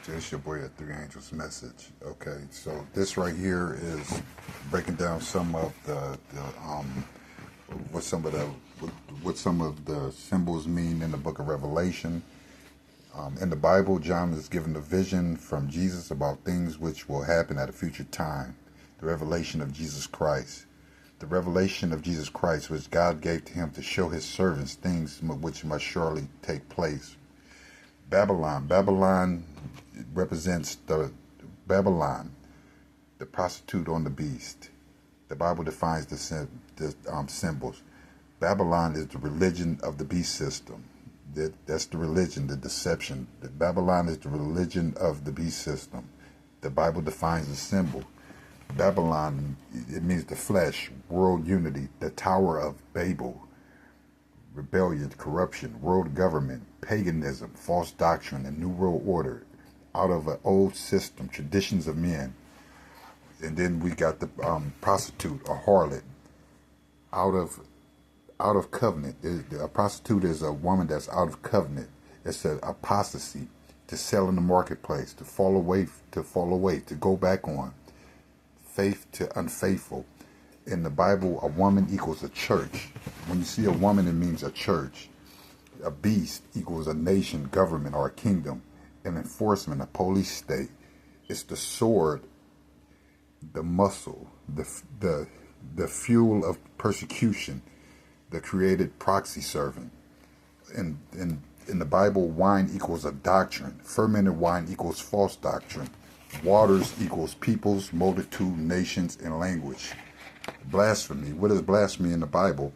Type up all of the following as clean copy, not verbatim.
It's your boy at Three Angels Message. Okay, so this right here is breaking down some of what some of the what some of the symbols mean in the Book of Revelation. In the Bible, John is given a vision from Jesus about things which will happen at a future time. The revelation of Jesus Christ. The revelation of Jesus Christ, which God gave to him to show his servants things which must surely take place. Babylon represents the prostitute on the beast. The Bible defines the symbols. Babylon is the religion of the beast system. That's the religion, the deception. Babylon is the religion of the beast system. The Bible defines the symbol. Babylon, it means the flesh, world unity, the Tower of Babel, rebellion, corruption, world government, paganism, false doctrine, and new world order, out of an old system, traditions of men. And then we got the prostitute, a harlot, out of covenant. A prostitute is a woman that's out of covenant. It's an apostasy, to sell in the marketplace, to fall away, to go back on, faith to unfaithful. In the Bible, a woman equals a church. When you see a woman, it means a church. A beast equals a nation, government, or a kingdom. An enforcement, a police state. It's the sword, the muscle, the fuel of persecution, the created proxy servant. In the Bible, wine equals a doctrine. Fermented wine equals false doctrine. Waters equals peoples, multitude, nations, and language. Blasphemy. What is blasphemy in the Bible?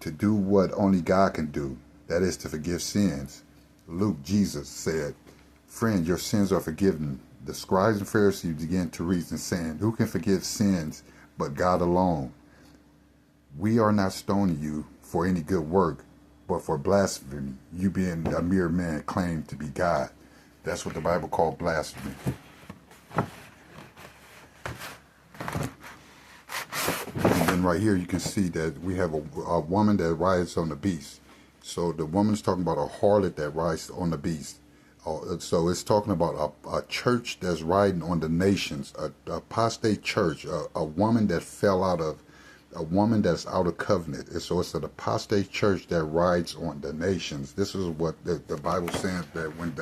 To do what only God can do. That is to forgive sins. Luke, Jesus said, "Friend, your sins are forgiven." The scribes and Pharisees began to reason, saying, "Who can forgive sins but God alone?" We are not stoning you for any good work, but for blasphemy. You being a mere man claim to be God. That's what the Bible called blasphemy. And then right here you can see that we have a woman that rides on the beast. So the woman's talking about a harlot that rides on the beast. So it's talking about a church that's riding on the nations, a apostate church, a woman that fell out of, a woman that's out of covenant. And so it's an apostate church that rides on the nations. This is what the Bible says, that when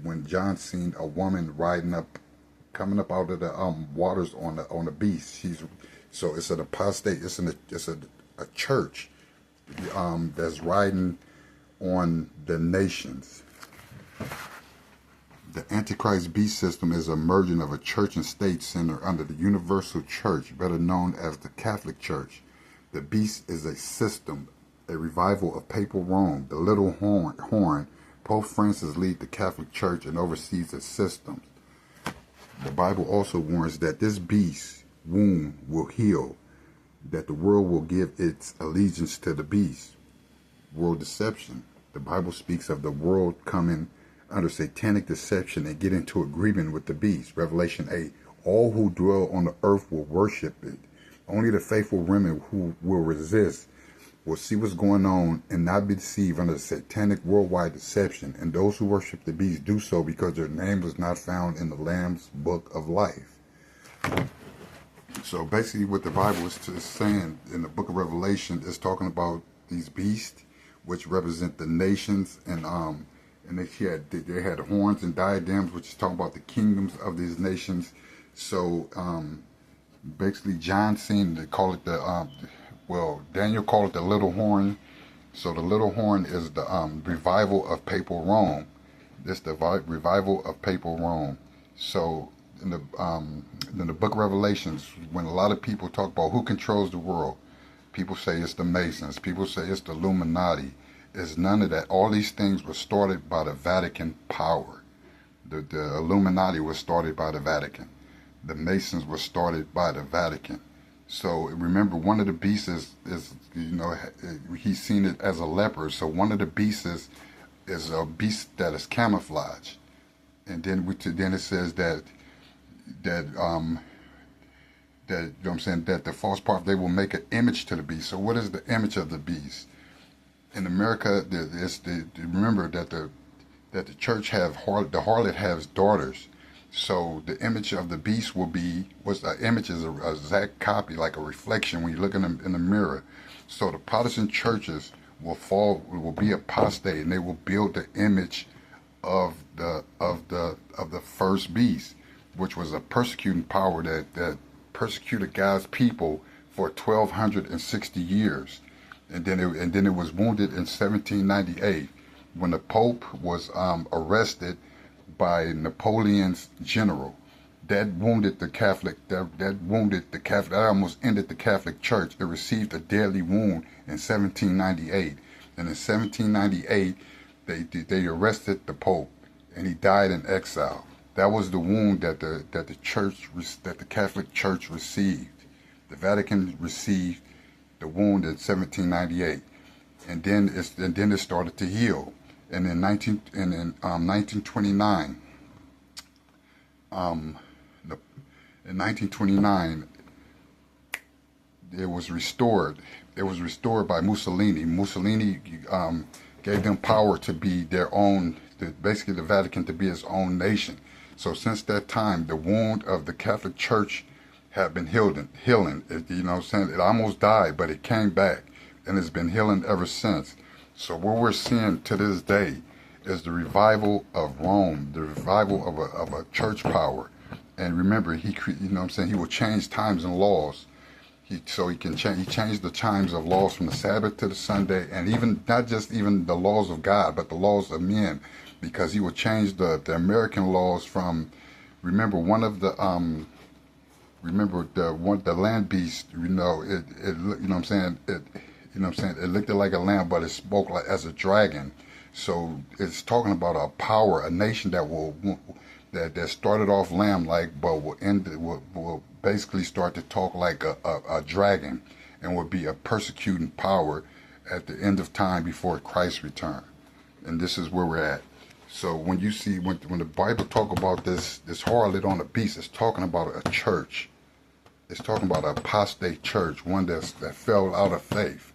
when John seen a woman coming up out of the waters on the beast. So it's an apostate. It's a church that's riding on the nations. The Antichrist beast system is a merging of a church and state center under the universal church, better known as the Catholic Church. The beast is a system, a revival of papal Rome. The little horn, Pope Francis leads the Catholic Church and oversees its systems. The Bible also warns that this beast wound will heal, that the world will give its allegiance to the beast. World deception. The Bible speaks of the world coming under satanic deception and get into agreement with the beast. Revelation 8. All who dwell on the earth will worship it. Only the faithful remnant who will resist will see what's going on and not be deceived under the satanic worldwide deception. And those who worship the beast do so because their name was not found in the Lamb's book of life. So basically what the Bible is saying in the book of Revelation is talking about these beasts, which represent the nations, and they had horns and diadems, which is talking about the kingdoms of these nations. So basically John seen, they call it Daniel called it the little horn. So the little horn is the revival of papal Rome. This the revival of papal Rome. So in the book of Revelations, when a lot of people talk about who controls the world, people say it's the Masons. People say it's the Illuminati. It's none of that. All these things were started by the Vatican power. The Illuminati was started by the Vatican. The Masons were started by the Vatican. So remember, one of the beasts is he's seen it as a leopard. So one of the beasts is a beast that is camouflage. And then then it says that you know what I'm saying, that the false prophet, they will make an image to the beast. So what is the image of the beast? In America, remember that that the church have the harlot has daughters. So the image of the beast was the image is a exact copy, like a reflection when you look in the mirror. So the Protestant churches will be apostate, and they will build the image of the first beast, which was a persecuting power that persecuted God's people for 1,260 years, and then it was wounded in 1798 when the Pope was arrested by Napoleon's general. That wounded the Catholic. That almost ended the Catholic Church. It received a deadly wound in 1798, and in 1798 they arrested the Pope, and he died in exile. That was the wound that the Catholic Church received. The Vatican received the wound in 1798, and then it started to heal. And in 1929, it was restored. It was restored by Mussolini. Mussolini gave them power to be their own, basically the Vatican to be its own nation. So since that time, the wound of the Catholic Church had been healing. You know what I'm saying? It almost died, but it came back, and it's been healing ever since. So what we're seeing to this day is the revival of Rome, the revival of a church power. And remember, he will change times and laws. He changed the times of laws from the Sabbath to the Sunday, and even not just even the laws of God, but the laws of men, because he would change the American laws from, remember the land beast, it looked like a lamb, but it spoke like as a dragon. So it's talking about a power, a nation that started off lamb-like, but will basically start to talk like a dragon, and would be a persecuting power at the end of time before Christ's return. And this is where we're at. So when you see when the Bible talk about this harlot on the beast, it's talking about a church. It's talking about an apostate church, one that fell out of faith.